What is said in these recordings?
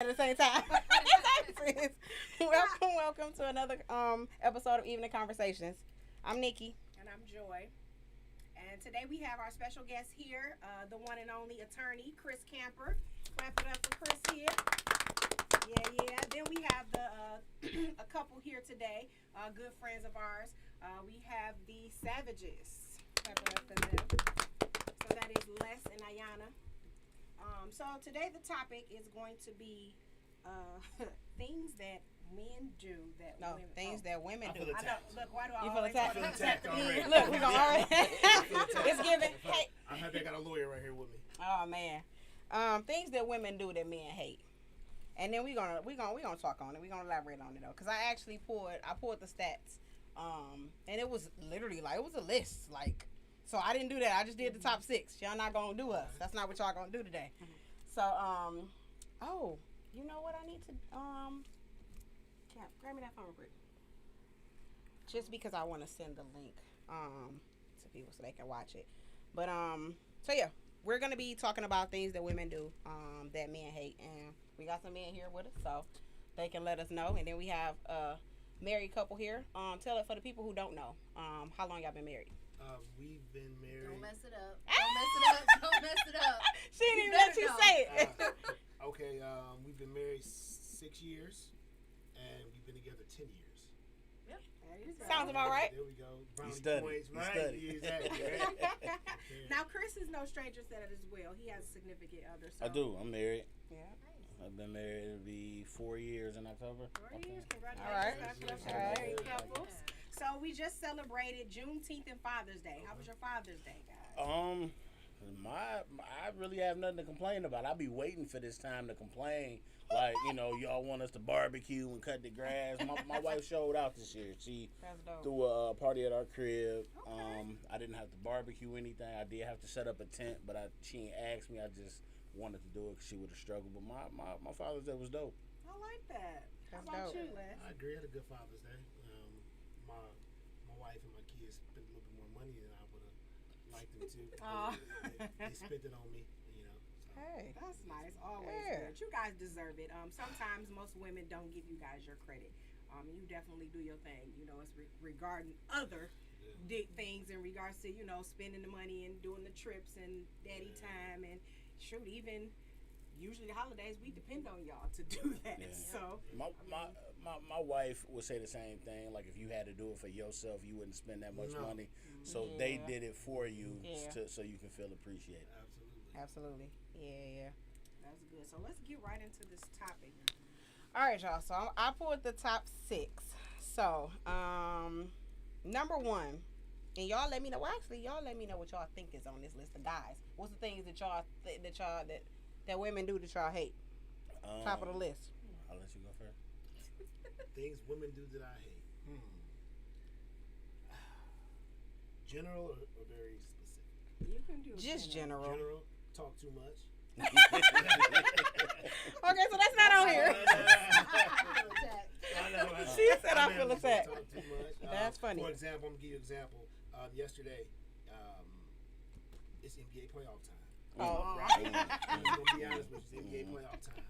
at the same time. Welcome to another episode of Evening Conversations. I'm Nikki. And I'm Joy. And today we have our special guest here, the one and only attorney, Chris Camper. Clap it up for Chris here. Yeah. Then we have the a couple here today, good friends of ours. We have the Savages. Clap it up for them. So that is Les and Ayana. So today the topic is going to be things that men do that women things that women do. I know. Look, why do I You feel always attacked? want to attacked already. Look, we gonna already. It's giving. Hey. I'm happy I got a lawyer right here with me. Oh man, things that women do that men hate, and then we gonna talk on it. We gonna elaborate on it though, cause I actually pulled the stats, and it was literally like it was a list like. So I didn't do that. I just did the top 6. Y'all not gonna do us. That's not what y'all gonna do today. So you know what I need to Cap, grab me that phone real quick. Just because I want to send the link to people so they can watch it. But so yeah, we're gonna be talking about things that women do that men hate, and we got some men here with us, so they can let us know. And then we have a married couple here. Tell it for the people who don't know. How long y'all been married? We've been married. Don't mess it up. Don't mess it up. Don't mess it up. She didn't even let you say it. Okay, we've been married 6 years, and we've been together 10 years. Yep. There you go. Sounds about right. There we go. Brownie studied. points, He right? studied. Exactly, right? Now Chris is no stranger to that as well. He has a significant other. So. I do. I'm married. Yeah. I've been married. It'll be 4 years in October. 4 years. Congratulations. All right. Congratulations All right. to married couples. So we just celebrated Juneteenth and Father's Day. How was your Father's Day, guys? I really have nothing to complain about. I be waiting for this time to complain. Like, y'all want us to barbecue and cut the grass. My wife showed out this year. She That's dope. threw a party at our crib. Okay. I didn't have to barbecue anything. I did have to set up a tent, but she ain't asked me. I just wanted to do it because she would have struggled. But my Father's Day was dope. I like that. How That's about dope. you, Les? I agree. I had a good Father's Day. My wife and my kids spent a little bit more money than I would have liked them to. Aw. They spent it on me, So. Hey. That's nice. Always Yeah. good. You guys deserve it. Sometimes most women don't give you guys your credit. You definitely do your thing. It's regarding other things in regards to spending the money and doing the trips and daddy time and shoot even. Usually the holidays we depend on y'all to do that. Yeah. So My wife would say the same thing. Like if you had to do it for yourself, you wouldn't spend that much money. So they did it for you, so you can feel appreciated. Absolutely. Absolutely. Yeah. that's good. So let's get right into this topic. All right, y'all. So I pulled the top 6. So, number 1, and y'all let me know. Well, actually, y'all let me know what y'all think is on this list of guys. What's the things that y'all that women do that y'all hate? Top of the list. I'll let you go first. Things women do that I hate. General or very specific? You can do Just general. General, talk too much. Okay, so that's not on here. I know. She said I feel attacked. Talk too much. That's funny. For example, I'm gonna give you an example. Yesterday, it's NBA playoff time. Oh. Right. I'm gonna be honest with you. It's NBA playoff time.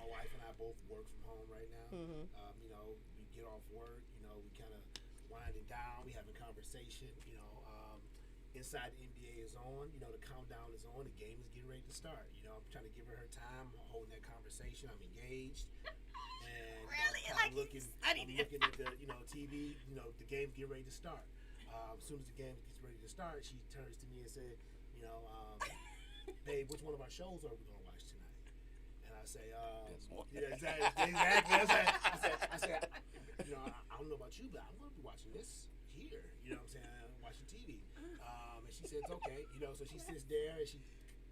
My wife and I both work from home right now. Mhm. We get off work. We kind of winding down. We having conversation. Inside the NBA is on. The countdown is on. The game is getting ready to start. I'm trying to give her time. I'm holding that conversation. I'm engaged. And Really? I'm looking at the TV. The game's getting ready to start. As soon as the game gets ready to start, she turns to me and said, "Babe, which one of our shows are we gonna watch tonight?" And I say, exactly. I said, I don't know about you, but I'm gonna be watching this here. You know what I'm saying? I'm watching TV. And she says, okay. So she sits there and she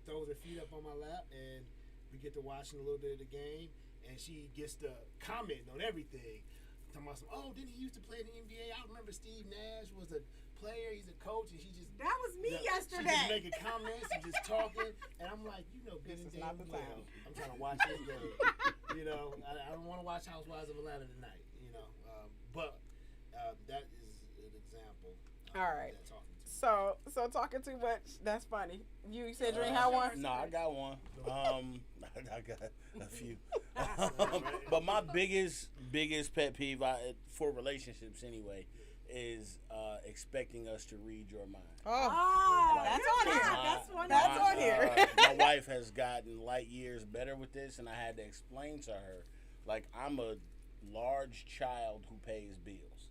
throws her feet up on my lap, and we get to watching a little bit of the game, and she gets to comment on everything. Talking about didn't he used to play in the NBA? I remember Steve Nash was a player, he's a coach, and she just That was me She yesterday. just making comments and just talking, and I'm like, good This and is not damn the well. time. I'm trying to watch this game. I don't want to watch Housewives of Atlanta tonight. But that is an example. All right. That talking to me. So talking too much. That's funny. You said you ain't had one. No, I got one. I got a few. But my biggest pet peeve for relationships anyway is expecting us to read your mind. Oh, that's on here. That's on here. My wife has gotten light years better with this, and I had to explain to her, like, I'm a large child who pays bills.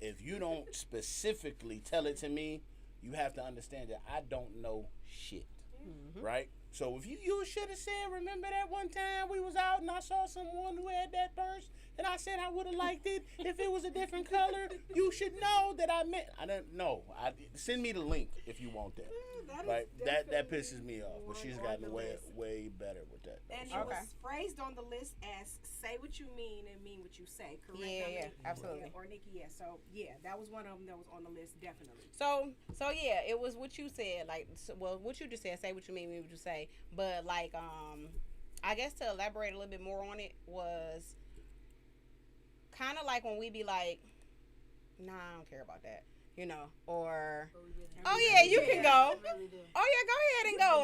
If you don't specifically tell it to me, you have to understand that I don't know shit, right? So if you should have said, remember that one time we was out and I saw someone who had that purse and I said I would have liked it if it was a different color. You should know that I meant. I don't know. Send me the link if you want that. That pisses me off. But she's gotten way better with that. And it was phrased on the list as "say what you mean and mean what you say." Correct? Yeah, absolutely. Or Nikki, yeah. So yeah, that was one of them that was on the list, definitely. So yeah, it was what you said. Like, what you just said. Say what you mean what you say. But like, I guess to elaborate a little bit more on it was kind of like when we be like, nah, I don't care about that. You know, or oh yeah, you can go. Oh yeah, go ahead and go,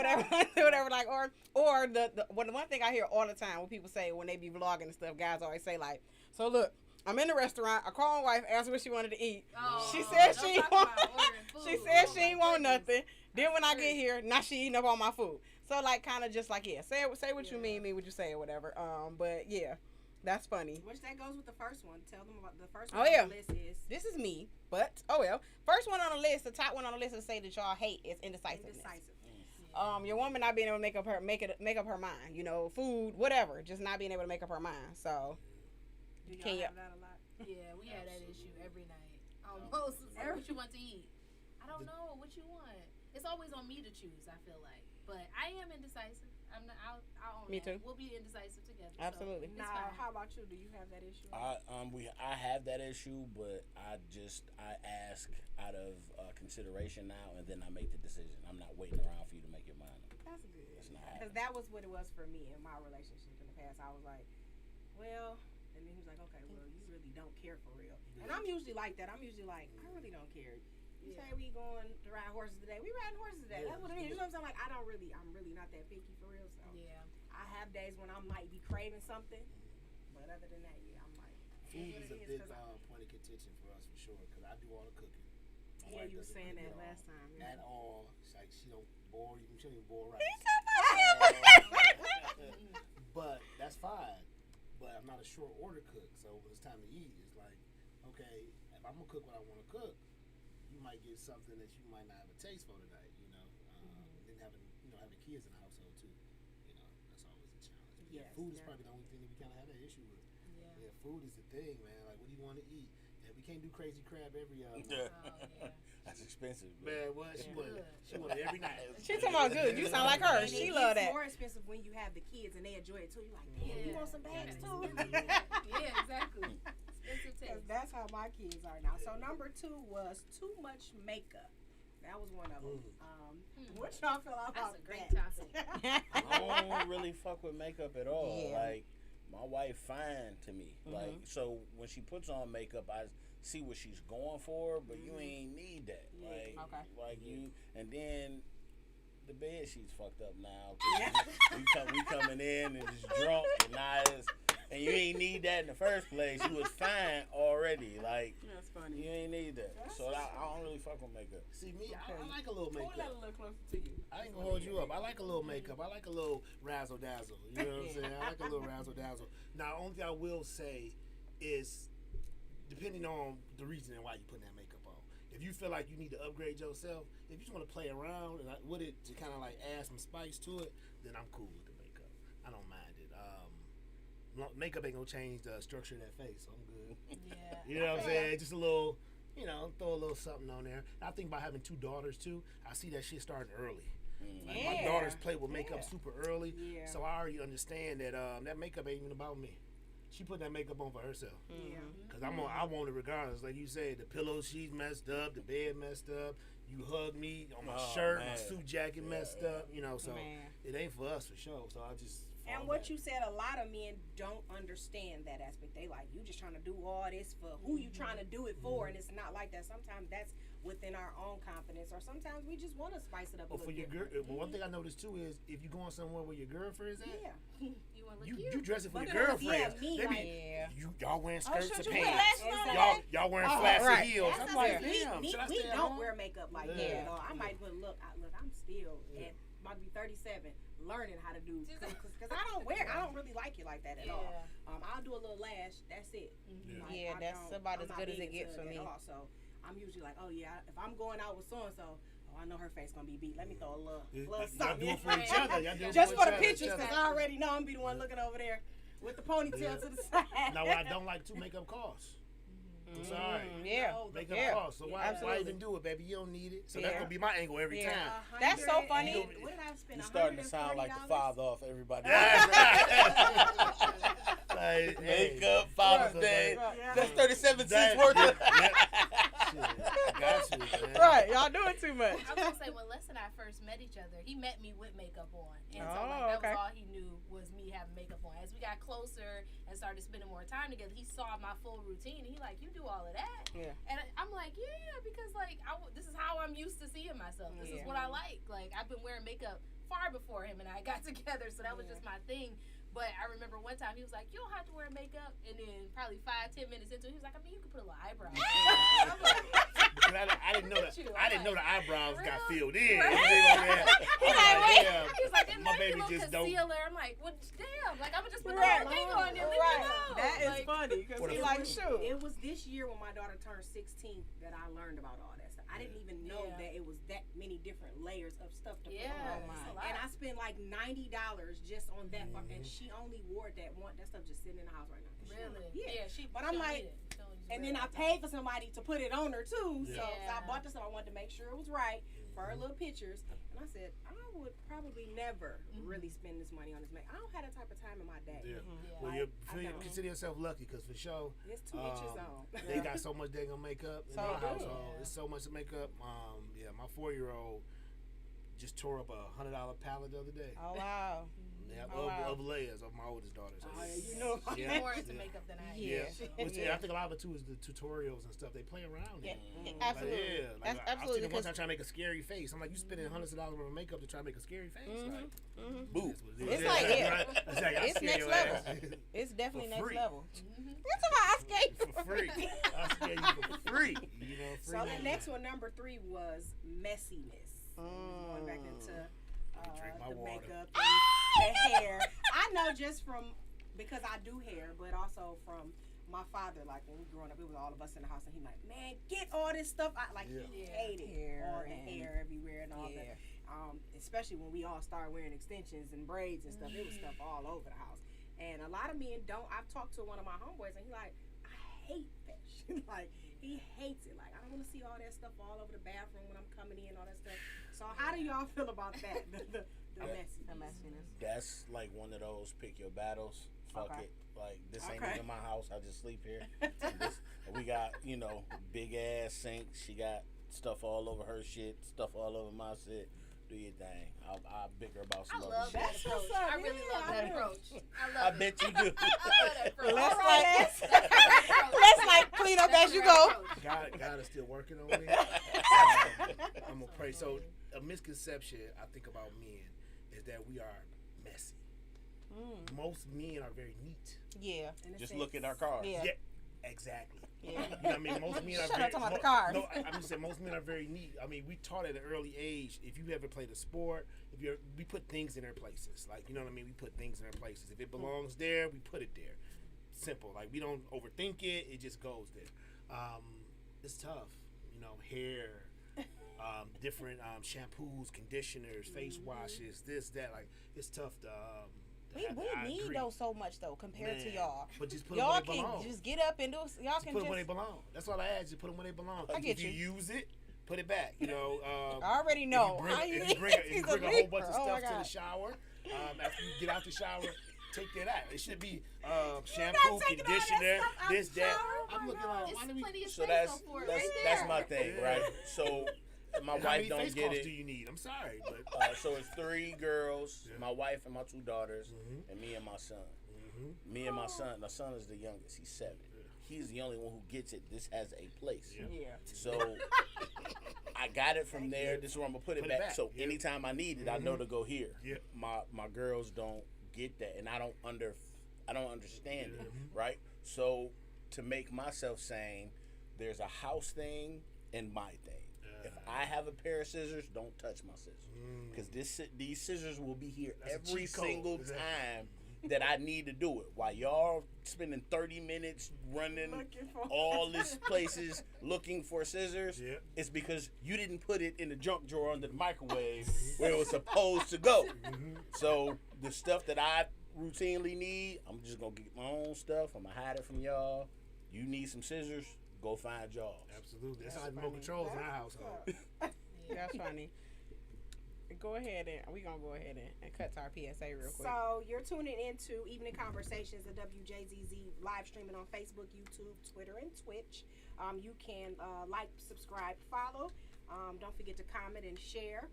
whatever. Like, or the one thing I hear all the time when people say when they be vlogging and stuff, guys always say like, so look, I'm in the restaurant. I call my wife, asked her what she wanted to eat. She said she ain't want nothing. Then when I get here, now she eating up all my food. So like, kind of just like, yeah, say what you mean what you say or whatever. But yeah. That's funny. Which that goes with the first one. Tell them about the first one on the list is. This is me, but oh well. First one on the list, the top one on the list is say that y'all hate is indecisiveness. Your woman not being able to make up her mind. You know, food, whatever, just not being able to make up her mind. So. Do y'all have that a lot? Yeah, we had that issue every night. Almost. Like, what you want to eat? I don't know what you want. It's always on me to choose. I feel like, but I am indecisive. I'll own me that. too. We'll be indecisive together. Absolutely. So now, how about you? Do you have that issue? I have that issue, but I ask out of consideration now, and then I make the decision. I'm not waiting around for you to make your mind up. That's good. That's not because that was what it was for me in my relationship in the past. I was like, well, and then he was like, okay, well, you really don't care for real. And I'm usually like that. I'm usually like, I really don't care. You say we going to ride horses today. We riding horses today. That's what it is. You know what I'm saying? Like, I'm really not that picky for real. So yeah, I have days when I might be craving something, but other than that, yeah, I'm like. Food is a big point of contention for us for sure because I do all the cooking. Yeah, you were saying that last time. Yeah. At all, it's like she don't boil. She don't even boil rice. But that's fine. But I'm not a short order cook, so when it's time to eat, it's like, okay, if I'm gonna cook what I want to cook. You might get something that you might not have a taste for tonight, you know. Then having kids in the household too, you know, that's always a challenge. Yes, food is probably the only thing that we kind of have that issue with. Yeah, food is the thing, man. Like, what do you want to eat? And we can't do crazy crab every That's expensive, man. What she want it every night. She talking about good. You sound like her. She love that. It's more expensive when you have the kids and they enjoy it too. You're like, damn, you want some bags too? Yeah, exactly. That's how my kids are now. So number 2 was too much makeup. That was one of them. What y'all feel about That's a great topic. I don't really fuck with makeup at all. Yeah. Like, my wife fine to me. Like, so when she puts on makeup, I see what she's going for, but you ain't need that. Like you, and then the bed sheet's fucked up now. We coming in and just drunk and nice. And you ain't need that in the first place. You was fine already. Like, that's funny. You ain't need that. So I don't really fuck with makeup. See, me, I like a little makeup. Hold that a little closer to you. I ain't gonna hold you up. I like a little makeup. I like a little razzle dazzle. You know what I'm saying? I like a little razzle dazzle. Now, only thing I will say is, depending on the reason and why you putting that makeup on. If you feel like you need to upgrade yourself, if you just want to play around and with it to kind of like add some spice to it, then I'm cool with the makeup. I don't mind it. Makeup ain't gonna change the structure of that face, so I'm good. Yeah. You know what I'm saying? Just a little, throw a little something on there. I think about having 2 daughters too, I see that shit starting early. Like my daughters play with makeup super early, so I already understand that that makeup ain't even about me. She put that makeup on for herself. Cause I want it regardless. Like you said, the pillow sheets messed up, the bed messed up. You hug me on my shirt, my suit jacket messed up. So it ain't for us for sure. So I just. And what you said, a lot of men don't understand that aspect. They like, you just trying to do all this for who you trying to do it for, and it's not like that. Sometimes that's within our own confidence, or sometimes we just want to spice it up. Well, for your girl, well, one thing I noticed too is if you going somewhere where your girlfriend is at, Yeah. You want to you look cute. dressing for But your no, yeah, girlfriend. me, They be, like- y'all wearing skirts should and you wear pants. less Exactly. Y'all wearing Oh, flashy right. heels. That's I'm what like, I'm saying. damn, should I we stay at don't home? wear makeup like that Yeah. at all. I might even look. I'm still at about to be 37, learning how to do because I don't really like it like that at all. I'll do a little lash. That's it. Yeah. Yeah, I that's don't- about I'm as not good as big it gets into for me. at all. So I'm usually like, oh yeah, if I'm going out with so and so, I know her face gonna be beat. Let me throw a little Y'all something. do it for each other. Y'all do it Just for for each the other, pictures, each other. because I already know I'm be the one looking over there with the ponytail to the side. Now, what I don't like too, makeup costs. I'm sorry. Yeah. No, the Makeup Yeah. costs. So why Absolutely. even do it, baby? You don't need it. So that's Yeah. gonna be my angle every Yeah. time. That's so funny. What did I spend? You're starting to sound like the $140? father off everybody. Like, hey, Makeup, Father's Right. Day. Yeah. That's 37 cents that- worth of. Shit, I got you, man. Right, y'all doing too much. I was gonna say when Les and I first met each other, he met me with makeup on, and so Oh, like that okay. was all he knew was me having makeup on. As we got closer and started spending more time together, he saw my full routine, and he like, "You do all of that?" Yeah. And I'm like, "Yeah," because like this is how I'm used to seeing myself. This Yeah. is what I like. Like I've been wearing makeup far before him and I got together, so that was just my thing. But I remember one time he was like, "You don't have to wear makeup," and then probably 5-10 minutes into it, he was like, "I mean, you could put a little eyebrow." I'm like, Because I didn't know that. You. I didn't know the eyebrows got Real? filled in. Right. I'm like, damn. He was like, "Didn't My like baby your little just don't. concealer." I'm like, "Well, damn! Like I'm gonna just put the Right. whole thing on there, leave me Right. alone." That is Like, funny because What he a- like, shoot. It was this year when my daughter turned 16 that I learned about all that stuff. I didn't even know Yeah. that it was that many different layers of stuff to Yeah, put on. it's a lot. And I spent like $90 just on that, and she only wore that one. That stuff just sitting in the house right now. She don't- Really? Yeah. She. But she I'm don't like- need it. She don't just And wear then it I all the paid time. for somebody to put it on her too. Yeah. So I Yeah. bought the stuff. I wanted to make sure it was right for her little pictures. And I said, I would probably never really spend this money on this makeup. I don't have that type of time in my day. Yeah. Yeah. Well, I don't. consider yourself lucky because for sure, It's 2 inches on. they got so much dang on makeup in So my do. household. Yeah. It's so much makeup. Yeah, my 4-year-old just tore up a $100 palette the other day. Oh, wow. Yeah, Oh, wow. of layers of my oldest daughter. So Oh, yeah, it's- you know. She's Yeah. more into makeup than I am. Yeah, Which, Yeah. I think a lot of it too is the tutorials and stuff. They play around. Yeah, in it. absolutely. Like, yeah, like, That's I absolutely seen it one time because trying to make a scary face. I'm like, you spending hundreds of dollars on makeup to try to make a scary face? Like, Boo. that's what it is. It's like, yeah. Right? That's like, I It's scare next your level. ass. it's definitely For next free. level. That's why I skate For free. I scare you for free. You know, free. So the next one, number 3, was messiness. Going back into drink my the water. makeup and the hair. I know just from, because I do hair, but also from my father, like when we growing up, it was all of us in the house, and he like, man, get all this stuff out. Like Yeah. he hated Hair all the and- hair everywhere and all Yeah. that. Especially when we all started wearing extensions and braids and stuff. It was stuff all over the house. And a lot of men don't. I've talked to one of my homeboys, and he like, I hate that shit. Like he hates it. Like I don't want to see all that stuff all over the bathroom when I'm coming in, all that stuff. So how do y'all feel about that? The messy. The messiness. That's like one of those pick your battles. Fuck Okay. it. Like this ain't Okay. even my house. I just sleep here. We got big ass sink. She got stuff all over her shit. Stuff all over my shit. Do your thing. I'll bicker about I some other love shit. that That's approach. what's up. I really Yeah, love I that do. approach. I I love it. bet you do. I love that approach. Let's All right, like, That's a great approach. let's like clean up That's as a you great go. approach. God is still working on me. I'm gonna pray. So a misconception I think about men is that we are messy. Most men are very neat. Yeah. In a Just sense. look at our cars. Yeah. Exactly. Yeah. You know what I mean? Most men are Shut up, very talking about the cars. No, I'm just saying most men are very neat. I mean, we taught at an early age. If you ever played a sport, we put things in their places. Like, you know what I mean? We put things in their places. If it belongs there, we put it there. Simple. Like, we don't overthink it. It just goes there. It's tough. You know, hair, different shampoos, conditioners, face washes, this, that. Like, it's tough to. We need those so much though compared to Man, y'all. But just put them Y'all where they can belong. just get up and do. Y'all Just can put them where they just. belong. That's all I ask. Just put them where they belong. I get If you you. use it, put it back. You know. I already If know. you bring a whole bunch of stuff to the shower, after you get out the shower, take that out. It should be shampoo, taking all that conditioner, stuff out this, the that. shower? I'm looking like, It's why do we? plenty of So space that's though for it that's right that's there. my thing, Yeah. right? So my How wife many don't face get cloths it. do you need? I'm sorry, but So it's 3 girls, Yeah. my wife and my 2 daughters, Mhm. and me and my son. Me and my son. The son is the youngest. He's 7. he's the only one who gets it. This has a place. Yeah. So I got it from there. This is where I'm gonna put it back. So anytime I need it, I know to go here. Yeah. My girls don't get that, and I don't understand it, right? So to make myself sane, there's a house thing and my thing. If I have a pair of scissors, don't touch my scissors, because these scissors will be here every single time that I need to do it. While y'all spending 30 minutes running all these places looking for scissors, it's because you didn't put it in the junk drawer under the microwave where it was supposed to go. So the stuff that I routinely need, I'm just gonna get my own stuff. I'm gonna hide it from y'all. You need some scissors, go find y'all. Absolutely. That's how remote controls in our household. That's funny. Go ahead we're gonna go ahead and cut to our PSA real quick. So you're tuning into Evening Conversations at WJZZ live streaming on Facebook, YouTube, Twitter, and Twitch. You can like, subscribe, follow. Don't forget to comment and share.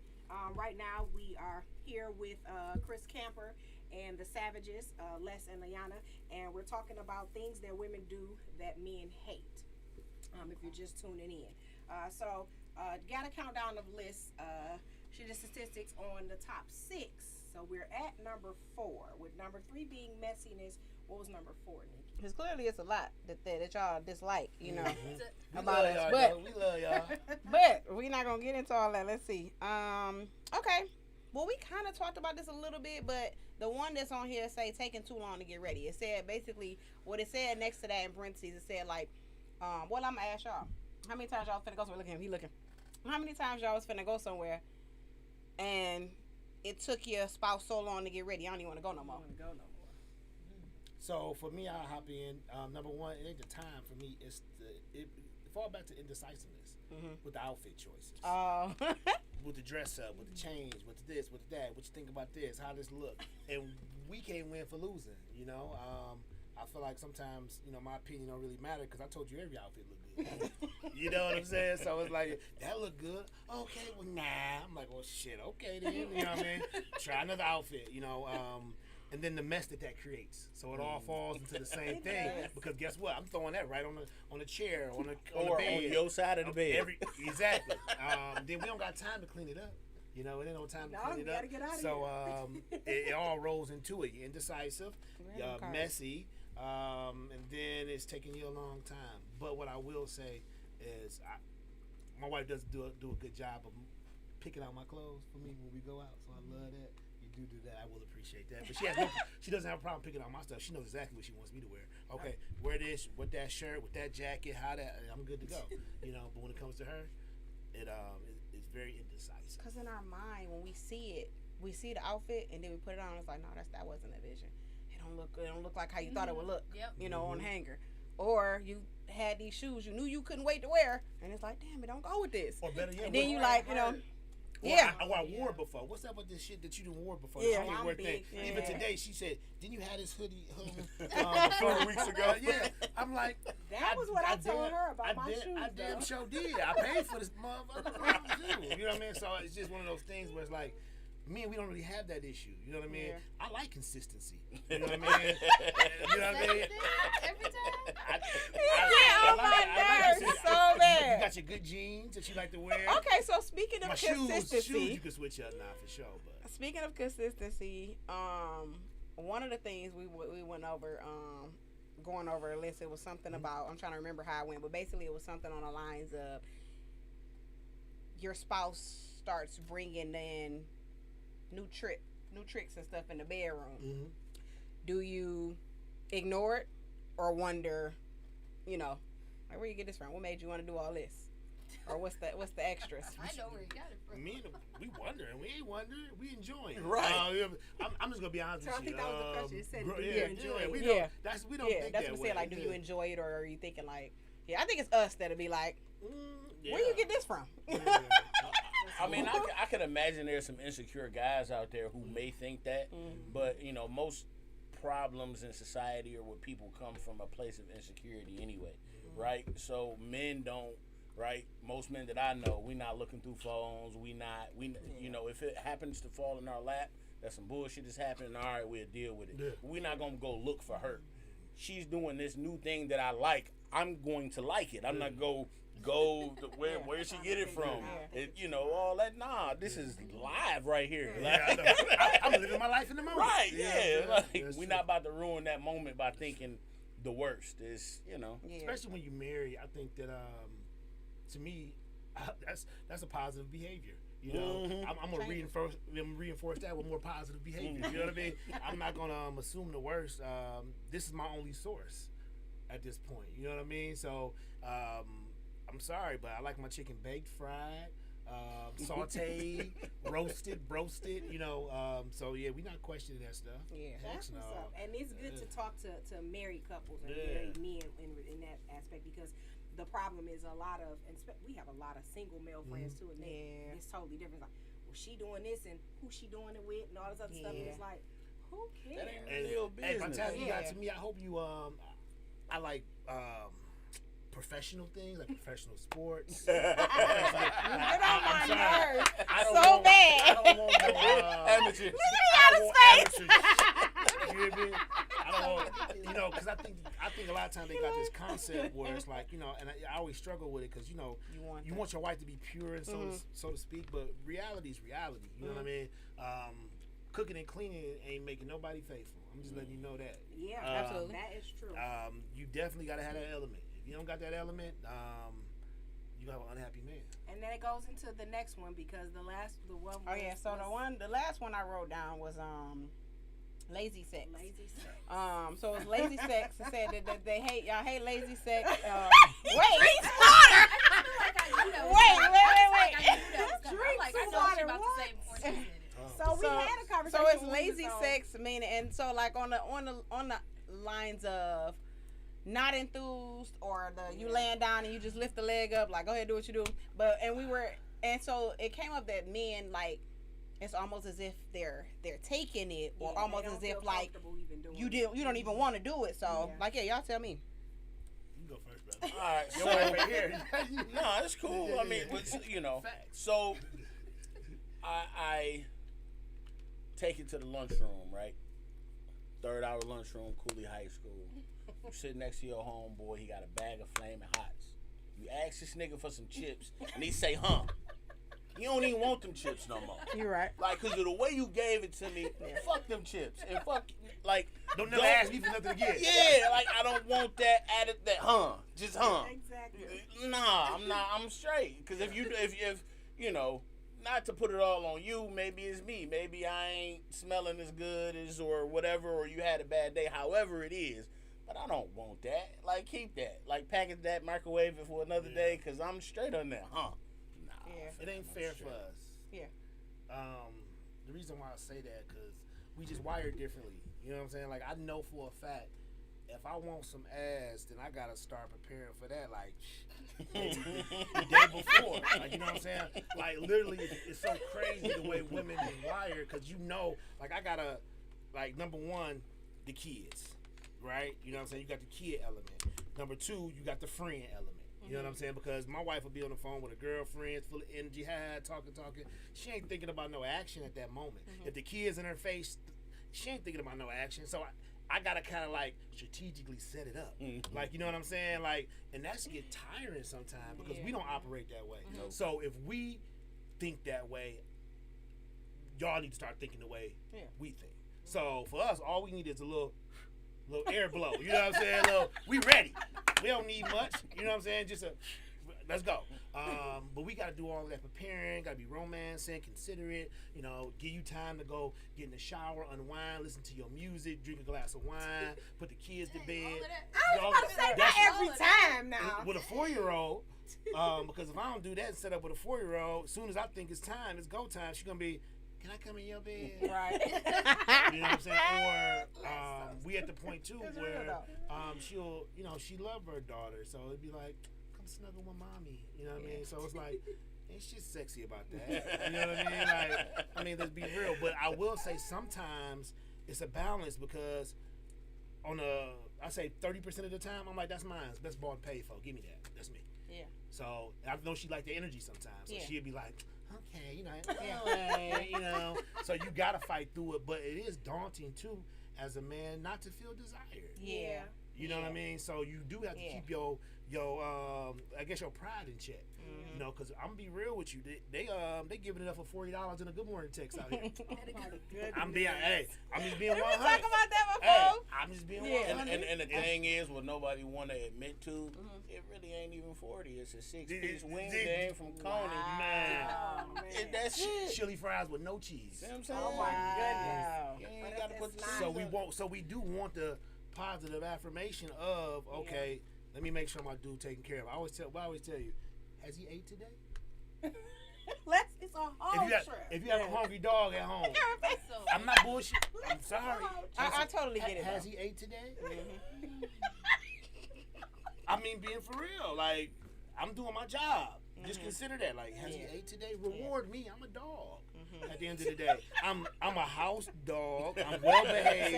Right now we are here with Chris Camper and the Savages, Les and Liana, and we're talking about things that women do that men hate. If you're just tuning in, so got a countdown of lists. She did statistics on the top 6. So we're at number 4, with number 3 being messiness. What was number 4, Nikki? Because clearly it's a lot that y'all dislike, you know, We about love us. y'all, But though. We love y'all. but we're not gonna get into all that. Let's see. Okay. Well, we kind of talked about this a little bit, but the one that's on here say taking too long to get ready. It said basically what it said next to that in parentheses. It said like, well, I'm gonna ask y'all, how many times y'all finna go somewhere? Look at him, he looking. How many times y'all was finna go somewhere, and it took your spouse so long to get ready? I don't even want to go no more. So for me, I'll hop in. Number one, it ain't the time for me. It fall back to indecisiveness with the outfit choices. Oh. With the dress up, with the change, with this, with that. What you think about this? How this look? And we can't win for losing. You know, I feel like sometimes, you know, my opinion don't really matter because I told you every outfit look good. You know what I'm saying? So it's like, that look good. Okay, well, nah. I'm like, well, shit. Okay, then. You know what I mean? Try another outfit. You know. And then the mess that creates, so it all falls into the same thing. Because guess what? I'm throwing that right on the chair, on the bed, on your side of the bed. Exactly. Then we don't got time to clean it up. You know, it ain't no time to clean it up. Get out of So it all rolls into it. You're indecisive, you're messy, and then it's taking you a long time. But what I will say is, my wife does do a good job of picking out my clothes for me when we go out. So I love that. Do that, I will appreciate that. But she doesn't have a problem picking out my stuff. She knows exactly what she wants me to wear. Okay, wear this with that shirt, with that jacket, I'm good to go. You know, but when it comes to her, it's very indecisive. Because in our mind, when we see it, we see the outfit and then we put it on. It's like, no, that wasn't a vision. It don't look like how you thought it would look. You know, on hanger. Or you had these shoes you knew you couldn't wait to wear, and it's like, damn, it don't go with this. Or better yet, and then you like, you know. I wore it before. What's up with this shit that you done wore before? Yeah, Even today, she said, "Didn't you have this hoodie a few weeks ago?" Yeah, I'm like, that was what I told her about my shoes. I damn sure did. I paid for this motherfucker too. You know what I mean? So it's just one of those things where it's like, me and we don't really have that issue. You know what I mean? Yeah. I like consistency. You know what I mean? You know what I mean? Every time. I like nerves so bad. You got your good jeans that you like to wear. Okay, so speaking of consistency, shoes you can switch up now for sure. But speaking of consistency, one of the things we went over, going over a list, it was something about, I'm trying to remember how it went, but basically it was something on the lines of your spouse starts bringing in new tricks and stuff in the bedroom. Do you ignore it or wonder, you know, like, where you get this from? What made you want to do all this? Or what's the extras? I know where you got it from. We wondering. We ain't wondering. We enjoying. Right. I'm just gonna be honest with you. I think that was the question. It said, do you enjoy it? We Yeah. don't. We don't think that's that what way. I'm saying. Like, do you enjoy it, or are you thinking like, yeah? I think it's us that'll be like, Yeah. where you get this from? Yeah. I mean, I could imagine there's some insecure guys out there who may think that, but you know, most problems in society are where people come from a place of insecurity anyway, right? So men don't, right? Most men that I know, we not looking through phones. You know, if it happens to fall in our lap, that's some bullshit that's happening. All right, we'll deal with it. Yeah. We're not gonna go look for hurt. she's doing this new thing that I like, I'm going to like it. I'm not go to where she get it from. You know, all that. Nah, this is live right here. Yeah, I'm living my life in the moment. Right, yeah. Like, That's we're true. not about to ruin that moment by thinking the worst. It's, you know. Yeah. Especially when you marry, I think that to me, that's a positive behavior. You know, I'm gonna reinforce that with more positive behavior. You know what I mean? I'm not gonna assume the worst. This is my only source at this point. You know what I mean? So I'm sorry, but I like my chicken baked, fried, sauteed, roasted, broasted. You know, so yeah, we're not questioning that stuff. Yeah. That's what's up. And it's good to talk to married couples and Yeah. married men in that aspect, because the problem is we have a lot of single male friends too, and it's totally different. Like, well, she doing this and who she doing it with and all this other stuff. And it's like, who cares? That ain't real Hey, by the business. time you got to me, I hope you I like professional things, like professional sports. Get on my I'm sorry. nerves I so bad. I don't want no Amateur. I don't want amateur shit. You hear me? I don't want, you know, because I think a lot of times they got this concept where it's like, you know, and I always struggle with it because, you know, you want your wife to be pure and so to speak, but reality is reality. You know what I mean? Cooking and cleaning ain't making nobody faithful. I'm just letting you know that. Yeah, absolutely. That is true. You definitely got to have that element. If you don't got that element, you have an unhappy man. And then it goes into the next one, because the one. Oh yeah, so the last one I wrote down was lazy sex. Lazy sex. So it's lazy sex. It said that they hate y'all hate lazy sex. Wait, I feel like I knew that was Wait, coming. wait, I wait, feel like I knew that was coming. I'm like, I Drink know what some she about water, to say before she said it. So we had a conversation. So it's when we lazy was on- sex meaning, and so like on the lines of not enthused, or you laying down and you just lift the leg up, like go ahead, do what you do. And so it came up that men, like, it's almost as if they're taking it, or Yeah, almost they don't as if feel like comfortable even doing you don't even want to do it. So Yeah. like, yeah, y'all tell me. You go first, brother. All right, Your wife so right here. no, it's cool. I mean, but, you know, Facts. so I take it to the lunchroom, right? 3rd hour lunchroom, Cooley High School. You sit next to your homeboy. He got a bag of Flamin' Hots. You ask this nigga for some chips, and he say, "Huh." You don't even want them chips no more. You're right. Like, cause of the way you gave it to me, fuck them chips, and fuck, like, Don't never ask me for nothing again. Yeah, like, I don't want that added, just Exactly. Nah, I'm not. I'm straight. Cause if you know, not to put it all on you, maybe it's me. Maybe I ain't smelling as good as or whatever, or you had a bad day. However it is, but I don't want that. Like, keep that. Like, package that, microwave it for another day. Cause I'm straight on that. Nah. It ain't fair for us. Yeah. The reason why I say that, because we just wired differently. You know what I'm saying? Like, I know for a fact, if I want some ass, then I got to start preparing for that, like, the day before. Like, you know what I'm saying? Like, literally, it's so crazy the way women is wired, because you know, like, I got to, like, number one, the kids, right? You know what I'm saying? You got the kid element. Number two, you got the friend element. You know what I'm saying? Because my wife will be on the phone with a girlfriend, full of energy, talking. She ain't thinking about no action at that moment. If the kid's in her face, she ain't thinking about no action. So I gotta kind of like strategically set it up. Like, you know what I'm saying? Like, and that's get tiring sometimes because we don't operate that way. So if we think that way, y'all need to start thinking the way we think. So for us, all we need is a little air blow. You know what I'm saying? We ready. We don't need much. You know what I'm saying? Just let's go. But we got to do all of that preparing. Got to be romancing, considerate. You know, give you time to go get in the shower, unwind, listen to your music, drink a glass of wine, put the kids to bed. I was about to say that every time now. With a 4-year-old, because if I don't do that and set up with a 4-year-old, as soon as I think it's time, it's go time, she's going to be, can I come in your bed? Right. You know what I'm saying? Or we at the point too where she'll, you know, she love her daughter, so it'd be like, come snuggle with mommy. You know what I mean? So it's like, ain't shit sexy about that. You know what I mean? Like, I mean, let's be real. But I will say sometimes it's a balance because I say 30% of the time, I'm like, that's mine. Best ball to pay for. Give me that. That's me. Yeah. So I know she like the energy sometimes. So Yeah. she'd be like, okay, you know, you know. So you gotta fight through it, but it is daunting too, as a man, not to feel desired. Yeah. You know what I mean? So you do have to keep your I guess your pride in check. You know, because I'm gonna be real with you. They giving it up for $40 in a Good Morning text out here. I'm just being 100. We talk about that before. Hey, I'm just being 100. And the thing is, what nobody want to admit to, it really ain't even 40. It's a 6-piece wing game from Coney. Man. That's it. Chili fries with no cheese. See what I'm saying? Oh my goodness. You ain't gotta put So we do want the positive affirmation of okay. Let me make sure my dude taken care of. I always tell you, has he ate today? It's a whole trip. If you have a hungry dog at home, So, I'm not bullshit. I'm sorry. I totally get it. Has he ate today? I mean, being for real, like I'm doing my job. Just consider that. Like, has he ate today? Reward me. I'm a dog. At the end of the day, I'm a house dog. I'm well behaved.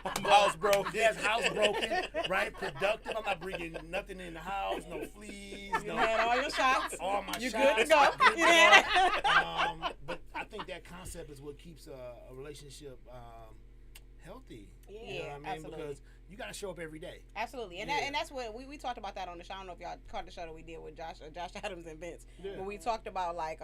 I'm housebroken. Yes, housebroken. Right, productive. I'm not bringing nothing in the house. No fleas. You had all your shots. All my You shots. good to go. But I think that concept is what keeps a relationship healthy. Yeah, You know what I mean? absolutely. Because you got to show up every day. Absolutely, and that's what we talked about that on the show. I don't know if y'all caught the show that we did with Josh Adams and Vince, when we talked about like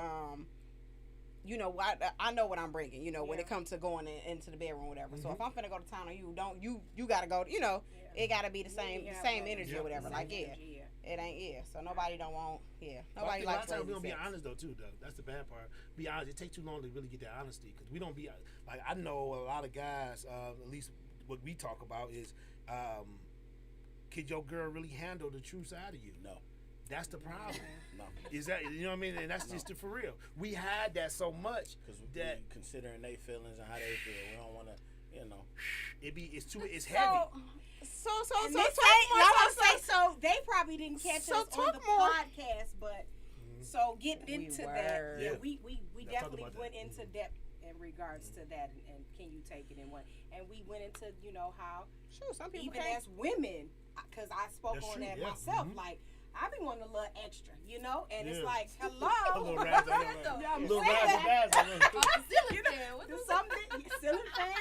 you know, I know what I'm bringing. You know, when it comes to going into the bedroom, or whatever. So if I'm finna go to town on you, you gotta go. You know, it gotta be the same energy or whatever. Like it ain't So nobody don't want nobody likes. A lot of times we lazy don't be sex. honest though. That's the bad part. Be honest. It takes too long to really get that honesty because we don't be like I know a lot of guys. At least what we talk about is. Could your girl really handle the true side of you? No. That's the problem. No. Is that, you know what I mean? And that's just for real. We hide that so much Because that considering their feelings and how they feel, we don't want to, you know. it's heavy. So they probably didn't catch us on the podcast, but so getting into that, we definitely went into depth in regards to that and can you take it and what, and we went into how some people even can't. as women, because I spoke on that myself, like I be wanting a little extra, you know, and it's like, hello, A little razzle something, ceiling fan,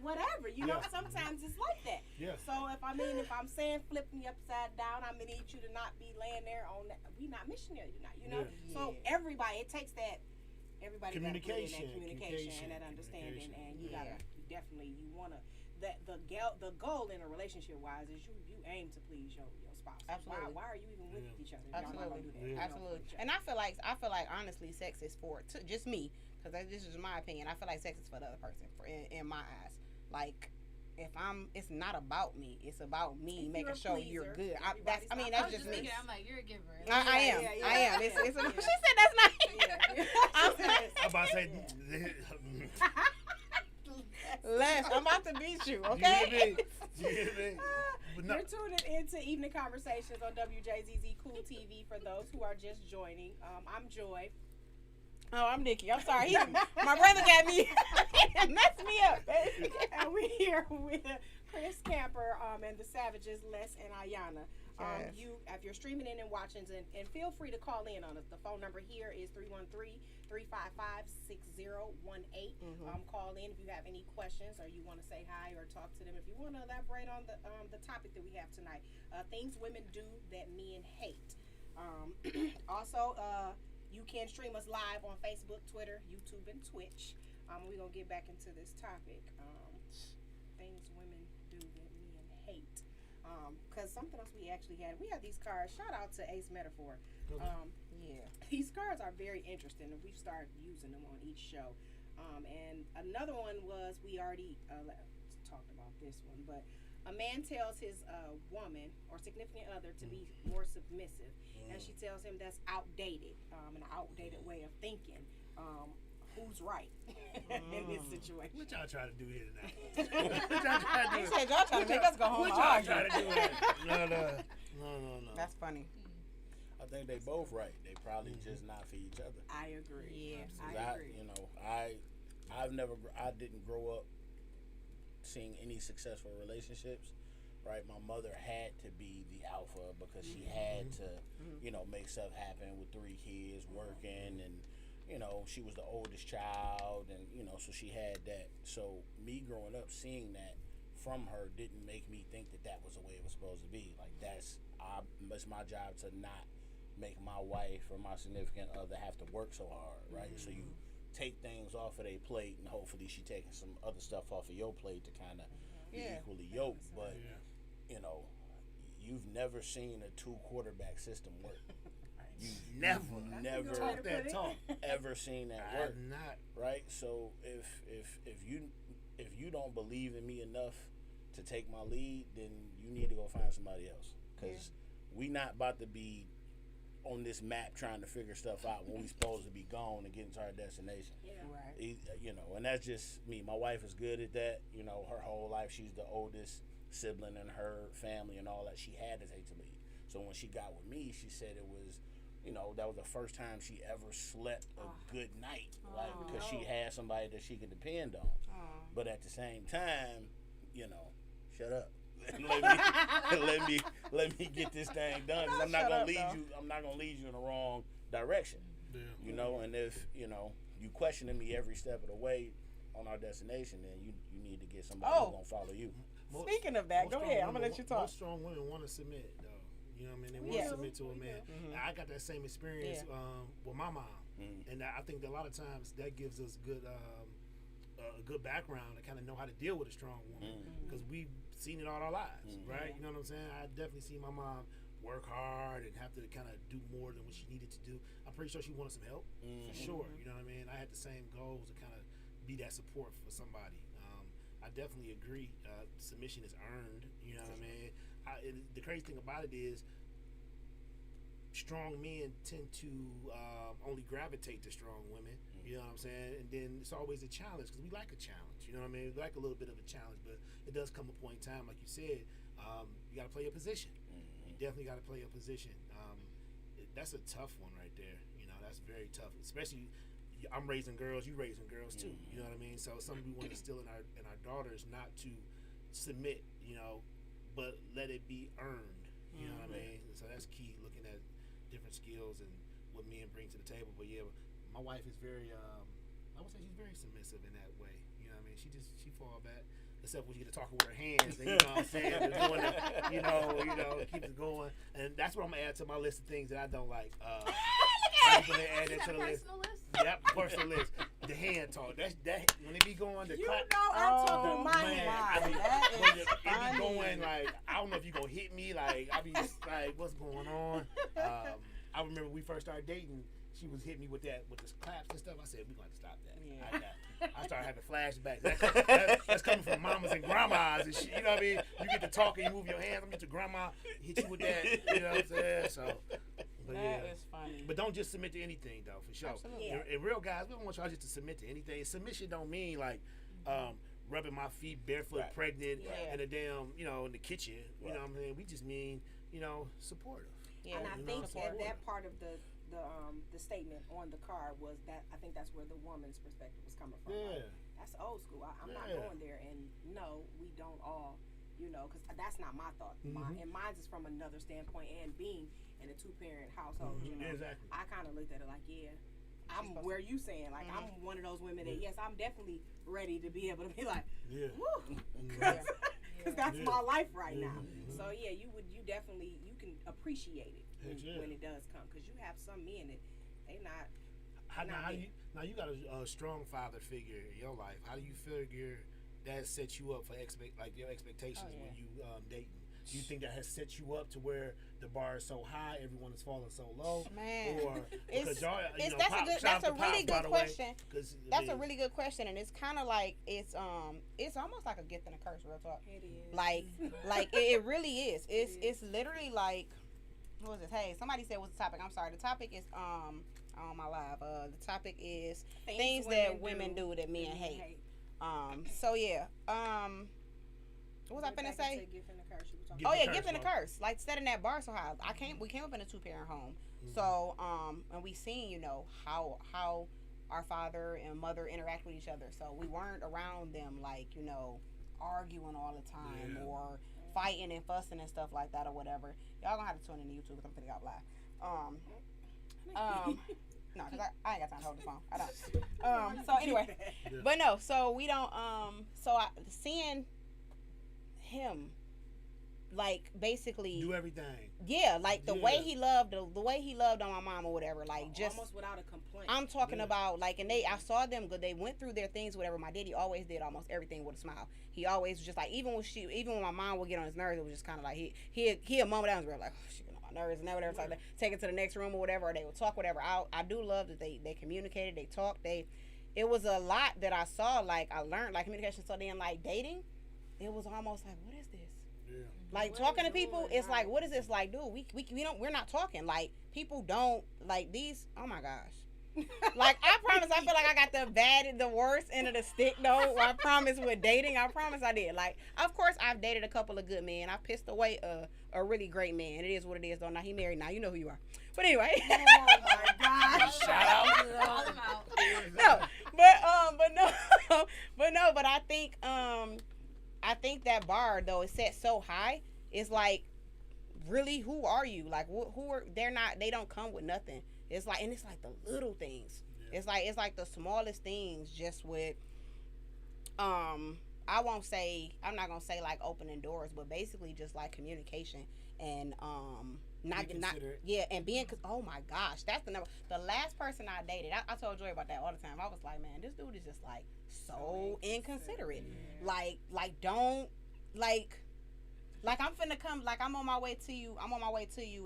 whatever, you know. Sometimes it's like that. Yeah. So if I'm saying flip me upside down, I'm gonna need you to not be laying there on that. We not missionary tonight, you know. Yeah. So everybody, it takes that. Everybody Communication. got to put in that communication and that understanding, and you gotta you wanna the goal in a relationship wise is you aim to please your spouse. Absolutely. Why are you even with each other? Absolutely. Y'all Absolutely. And I feel like honestly, sex is for just me, because this is my opinion. I feel like sex is for the other person, in my eyes. Like, it's not about me. It's about me making sure you're good. That's just me. I'm like, you're a giver. I am. She said that's not. I'm about to say. Les, I'm about to beat you. Okay. You hear me? You're tuning into Evening Conversations on Wjzz Cool TV. For those who are just joining, I'm Joy. Oh, I'm Nikki. I'm sorry. My brother got me. Messed me up. And we're here with Chris Camper and the Savages, Les and Ayana. If you're streaming in and watching, and feel free to call in on us. The phone number here is 313-355-6018. Call in if you have any questions or you want to say hi or talk to them. If you want to elaborate on the topic that we have tonight, things women do that men hate. Also, you can stream us live on Facebook, Twitter, YouTube, and Twitch. We're going to get back into this topic. Things women do that men hate. Because something else we had these cards. Shout out to Ace Metaphor. These cards are very interesting, and we've started using them on each show. And another one was, we already talked about this one, but a man tells his woman or significant other to be more submissive, and she tells him that's outdated, an outdated way of thinking. Who's right in this situation? What y'all trying to do here tonight? You said y'all trying to make us go home. What y'all trying to do here? No. That's funny. I think they both right. They probably just not for each other. I agree. Yeah, I agree. I didn't grow up seeing any successful relationships. Right, my mother had to be the alpha because she had to, make stuff happen with 3 kids, working, and she was the oldest child, and so she had that. So me growing up seeing that from her didn't make me think that that was the way it was supposed to be. Like it's my job to not make my wife or my significant other have to work so hard, right? So you take things off of their plate, and hopefully she taking some other stuff off of your plate to kind of be equally yoked. But you know, you've never seen a 2-quarterback system work. You've never talk that talk. ever seen that work. I'm not. Right? So if you don't believe in me enough to take my lead, then you need to go find somebody else. Because we not about to be on this map trying to figure stuff out when we supposed to be gone and getting to our destination. Yeah. Right. You know, and that's just me. My wife is good at that. You know, her whole life she's the oldest sibling in her family and all that. She had to take the lead. So when she got with me, she said it was, you know, that was the first time she ever slept a good night, like because she had somebody that she could depend on. But at the same time, you know, shut up. let me get this thing done. 'Cause I'm not gonna lead you. I'm not gonna lead you in the wrong direction. Yeah. You know, and if you know you questioning me every step of the way on our destination, then you need to get somebody who's gonna follow you. Speaking of that, go ahead. I'm gonna let you talk. Most strong women want to submit, though. You know what I mean? They want to submit to a man. I got that same experience with my mom, and I think that a lot of times that gives us a good background to kind of know how to deal with a strong woman because we've seen it all our lives, right? You know what I'm saying? I definitely see my mom work hard and have to kind of do more than what she needed to do. I'm pretty sure she wanted some help, for sure. You know what I mean? I had the same goals to kind of be that support for somebody. I definitely agree. Submission is earned. You know what I mean? The crazy thing about it is strong men tend to only gravitate to strong women. You know what I'm saying? And then it's always a challenge because we like a challenge. You know what I mean? We like a little bit of a challenge, but it does come a point in time, like you said, you got to play a position. You definitely got to play a position. That's a tough one right there. You know, that's very tough, especially. I'm raising girls, you raising girls too. You know what I mean? So something we want to instill in our daughters not to submit, you know, but let it be earned. You know what I mean? So that's key. Looking at different skills and what men bring to the table. But yeah, my wife is very, I would say she's very submissive in that way. You know what I mean? She fall back, except when you get to talking with her hands. And, you know what I'm saying? Doing it, you know, keep it going. And that's what I'm gonna add to my list of things that I don't like. I'm gonna add that to the list. Yep, personal list. The hand talk. That when it be going, the clap. I'm talking my hand. It be going like I don't know if you gonna hit me. Like I be like, what's going on? I remember we first started dating. She was hitting me with the claps and stuff. I said we gonna have to stop that. Yeah. I started having flashbacks. That's coming from mamas and grandmas and shit. You know what I mean? You get to talking, you move your hands. I'm get to grandma hit you with that. You know what I'm saying? So. But that is funny. But don't just submit to anything, though, for sure. Absolutely. And real guys, we don't want y'all just to submit to anything. Submission don't mean like rubbing my feet barefoot, pregnant, in a damn, in the kitchen. You know what I mean? We just mean, supportive. Yeah. And I think that part of the statement on the card was that I think that's where the woman's perspective was coming from. Yeah. Like, that's old school. I'm not going there. And no, we don't all, because that's not my thought. And mine is from another standpoint and being in a 2-parent household, Exactly. I kind of looked at it like, I'm where you saying, like, I'm one of those women that, yes, I'm definitely ready to be able to be like, woo, because that's my life right now. So, you definitely, you can appreciate it when it does come, because you have some men that they not. Now you got a strong father figure in your life. How do you figure that sets you up for your expectations when you dating? Do you think that has set you up to where the bar is so high, everyone is falling so low? Man, or that's a really good question. That's a really good question, and it's kind of like it's almost like a gift and a curse, real talk. It is. Like it really is. It's literally like, what was this? Hey, somebody said what's the topic? I'm sorry. The topic is on my live. The topic is things that women do that men hate. So yeah. What was I finna say? Gift and a curse. Like setting that bar so high. We came up in a 2-parent home. So and we seen, how our father and mother interact with each other. So we weren't around them like, arguing all the time or fighting and fussing and stuff like that or whatever. Y'all gonna have to tune into YouTube because I'm finna go live. No, because I ain't got time to hold the phone. I don't. So anyway, but no, so we don't. Seeing him, like, basically Do everything. yeah, like the way Yeah. he loved the way he loved on my mom or whatever, like just almost without a complaint. I'm talking Yeah. about, like, and I saw them good. They went through their things, whatever. My daddy always did almost everything with a smile. He always was just like, even when my mom would get on his nerves, it was just kind of like he'd mom down and be like, oh, she get on my nerves and whatever. So like, take it to the next room or whatever, or they would talk whatever. I do love that they communicated, they talked, it was a lot that I saw, like I learned, like communication. So then, like dating, it was almost like, what is this? Yeah. Like What talking is to people, doing, it's like, right. what is this? Like, dude, we're not talking. Like, people don't like these. Oh my gosh. Like, I promise, I feel like I got the worst end of the stick though. I promise with dating, I promise I did. Like, of course, I've dated a couple of good men. I pissed away a really great man. It is what it is though. Now he married. Now you know who you are. But anyway. Oh my gosh. Shout out. Call him out. No, but I think that bar though is set so high. It's like, really, who are you? Like, who are they don't come with nothing. It's like, and it's like the little things. Yeah. It's like the smallest things, just with I'm not gonna say like opening doors, but basically just like communication and not considerate. yeah, and being, oh my gosh, that's the number. The last person I dated, I told Joy about that all the time. I was like, man, this dude is just like so inconsiderate. Yeah. Like don't like I'm finna come, like I'm on my way to you,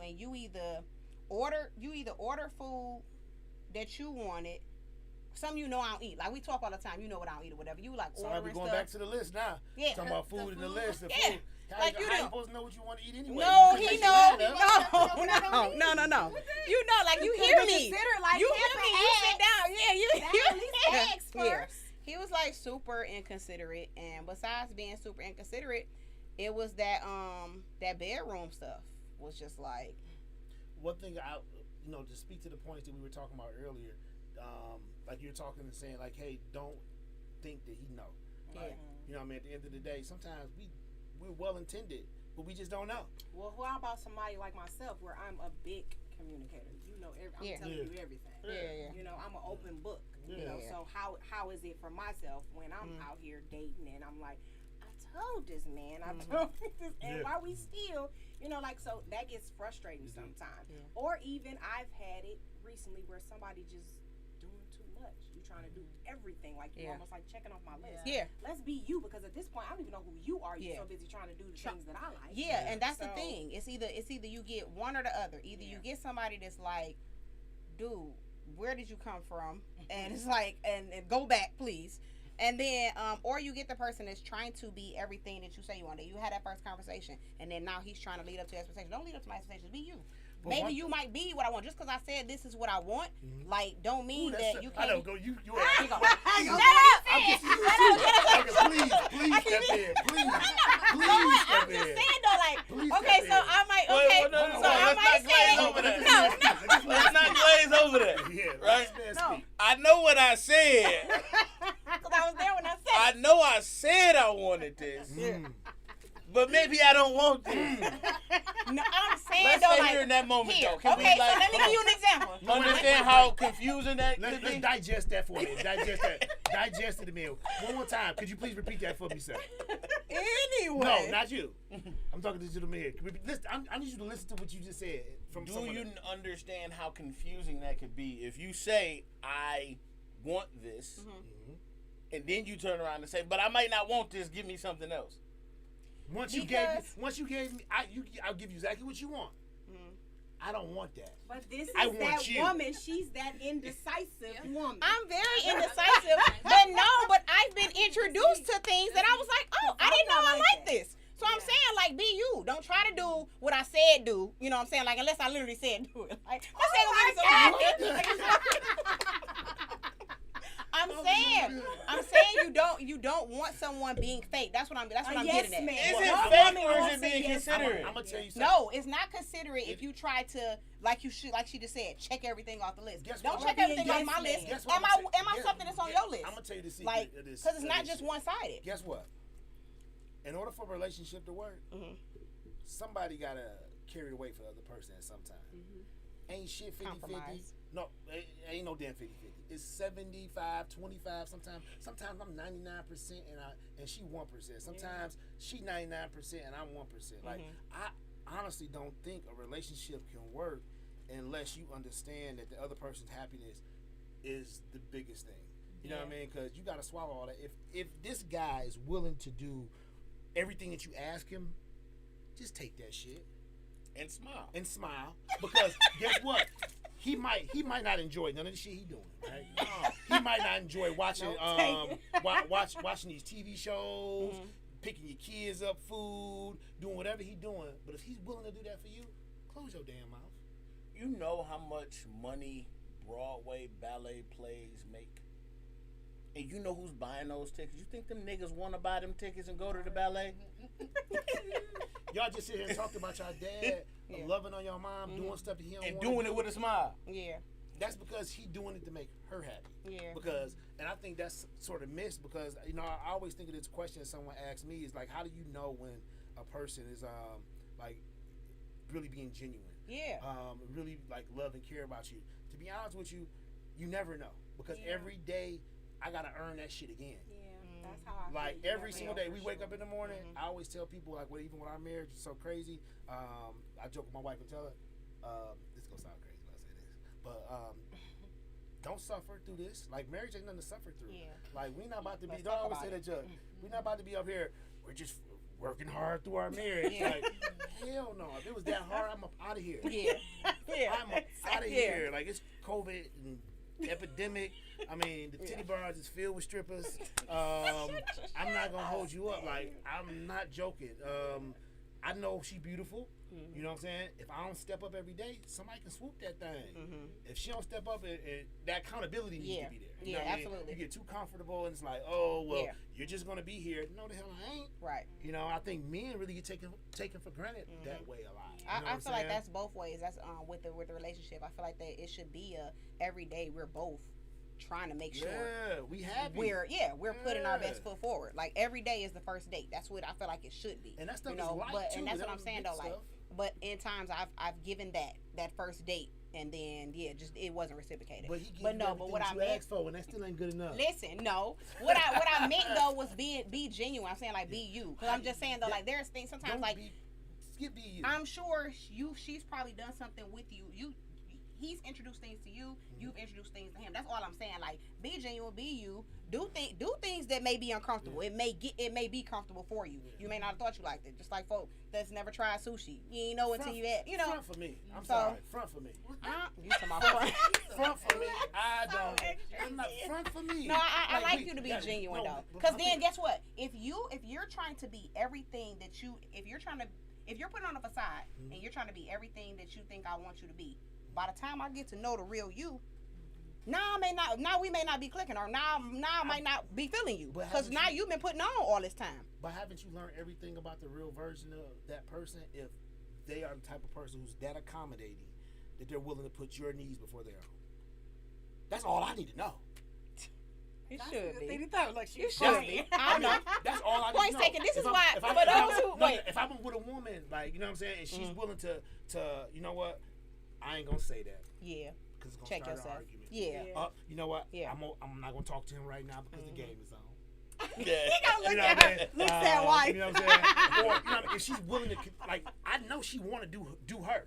and you either order food that you wanted. Some I don't eat. Like, we talk all the time. You know what I don't eat or whatever. You like So ordering we're going stuff. back to the list now. Yeah. Talking about food in the list. The Yeah. food. How, Like, you how you do. supposed to know what you want to eat anyway? No, You he can know. make your mind up. No. You know, like, you hear me. Consider, like, You have hear me. to You ask. sit down. Yeah, you At least ask Yeah. first. He was like super inconsiderate, and besides being super inconsiderate, it was that bedroom stuff was just like, One thing to speak to the points that we were talking about earlier, like you're talking and saying, like, hey, don't think that he know. Like, you know what I mean? At the end of the day, sometimes we're well intended, but we just don't know. Well, how about somebody like myself, where I'm a big communicator? You know, I'm Yeah. telling Yeah. you everything. yeah. You know, I'm an open book. You know, Yeah. so how is it for myself when I'm out here dating and I'm like, I told this man, I told this, and Yeah. why we still, like, so that gets frustrating sometimes. Yeah. Or even I've had it recently where somebody just doing too much. You trying to do everything, like you Yeah. almost like checking off my list. Yeah. Let's be you, because at this point I don't even know who you are. You're Yeah. so busy trying to do the things that I like. Yeah, and that's the So- thing. It's either you get one or the other. Either you get somebody that's like, dude, where did you come from? And it's like, and go back, please. And then, or you get the person that's trying to be everything that you say you want. You had that first conversation, and then now he's trying to lead up to expectations. Don't lead up to my expectations. Be you. But Maybe one- you might be what I want. Just because I said this is what I want, like, don't mean that you I can't. know. Go. You. Here Are. you go. I'm Shut just up! used to you. Okay, please step in. Please I'm step just in. saying though, like, Please okay, step so in. I might, Wait, okay, no, so no, I let's might not glaze say, over that. no, Let's not glaze over that. Yeah, Right? Let No. speak. I know what I said. because I was there when I I said know I said I wanted this, but maybe I don't want this. it. No, I'm saying Let's though, stay like, here in that moment, here. though. Can Okay, we, like, so let me give you an example. understand how confusing that Let's could be? digest that for me. Digest that. Digest it a minute. One more time. Could you please repeat that for me, sir? Anyway. No, not you. I'm talking to the man. Listen, I need you to listen to what you just said. From Do someone you else. understand how confusing that could be if you say, I want this, and then you turn around and say, but I might not want this, give me something else. Once you gave me, I'll give you exactly what you want. I don't want that. But this is I want that you. woman. She's that indecisive woman. I'm very indecisive, but I've been introduced to things that I was like, oh, I didn't know I liked this. So I'm saying, like, be you. Don't try to do what I said do. You know what I'm saying? Like, unless I literally said do it. Like, I'm saying you don't want someone being fake. That's what I'm yes, getting at. ma'am. Is Well, it one fake woman or won't is it say being yes. considerate? I'm gonna tell you something. No, it's not considerate if you try to, like she just said, check everything off the list. Guess Don't what? check Be a everything off yes my man. list. Guess what Am I'm gonna I say? something that's on your list? I'm gonna tell you the secret Like, of this. because it's of not this just shit. one sided. Guess what? In order for a relationship to work, somebody gotta carry the weight for the other person at some time. ain't shit 50-50. Compromise. No, ain't no damn 50-50. It's 75-25 sometimes. Sometimes I'm 99% and she 1%. Sometimes she 99% and I'm 1%. Like I honestly don't think a relationship can work unless you understand that the other person's happiness is the biggest thing. You know what I mean? Because you got to swallow all that. If this guy is willing to do everything that you ask him, just take that shit And smile. because guess what? He might not enjoy none of the shit he doing, right? He might not enjoy watching watching these TV shows, picking your kids up food, doing whatever he doing. But if he's willing to do that for you, close your damn mouth. You know how much money Broadway ballet plays make? And you know who's buying those tickets? You think them niggas want to buy them tickets and go to the ballet? Y'all just sit here and talk about your dad loving on your mom, doing stuff that he don't And want doing to it with a smile. Yeah. That's because he doing it to make her happy. Yeah. Because, and I think that's sort of missed because, you know, I always think of this question someone asks me is like, how do you know when a person is like really being genuine? Yeah. Really like love and care about you. To be honest with you, you never know because every day I gotta earn that shit again. Yeah, that's how I Like feel. You every never single know day for we sure. wake up in the morning, I always tell people like, even when our marriage is so crazy, I joke with my wife and tell her, this is gonna sound crazy when I say this, but don't suffer through this. Like marriage ain't nothing to suffer through. Yeah. Like we not about to be. Let's Don't talk always about say it. that, Judge. We not about to be up here. We're just working hard through our marriage. Yeah. Like hell no. If it was that hard, I'm up out of here. Yeah. Yeah. I'm out of here. Like it's COVID and epidemic. I mean, the titty bars is filled with strippers. I'm not gonna hold you up. Like I'm not joking. I know she beautiful. You know what I'm saying? If I don't step up every day, somebody can swoop that thing. If she don't step up, that accountability needs to be there. You know what I mean? Absolutely. You get too comfortable and it's like, oh well, you're just gonna be here. No, the hell I ain't. Right. You know, I think men really get taken for granted that way a lot. You know what I I'm feel like saying? that's both ways. That's with the relationship. I feel like that it should be every day we're both trying to make sure we happy. we're putting our best foot forward. Like every day is the first date. That's what I feel like it should be. And that stuff you know, is light but too. and that's That what I'm was saying big though. Like, stuff. but in times I've given that first date and then just it wasn't reciprocated. But he gives but you no, everything but what that I you meant. asked for, and that still ain't good enough. Listen, no. What I meant though was be genuine. I'm saying like be you. Cause I'm just saying though like there's things sometimes Don't like skip be you. I'm sure she's probably done something with you. He's introduced things to you. You've introduced things to him. That's all I'm saying. Like, be genuine, be you. Do things that may be uncomfortable. It may be comfortable for you. You may not have thought you liked it. Just like folk that's never tried sushi. You ain't know until you had. You know. Front for me. I'm So- sorry. Front for me. You talking about front? Front for me. I don't. I'm not front for me. No, I like we- you to be yeah, genuine no, though. but Because I then think- guess what? If you're trying to be everything that if you're putting on a facade and you're trying to be everything that you think I want you to be, by the time I get to know the real you, now we may not be clicking, or now I might not be feeling you, But because haven't now you- you've been putting on all this time. But haven't you learned everything about the real version of that person if they are the type of person who's that accommodating that they're willing to put your needs before their own? That's all I need to know. It That's should a good be. thing. He thought like she You was should crying. be. I know. That's all I need Point to know. taken. This is If why I'm- for those who wait. If I'm with a woman, like you know what I'm saying, and she's willing to you know what, I ain't gonna say that Yeah. because it's gonna Check start yourself. an argument. Yeah. You know what? Yeah. I'm not gonna talk to him right now because the game is on. Yeah. He gonna look You know at what I her. mean? Looks at wife. You know what I'm saying? Or you know, if she's willing to, like, I know she want to do her.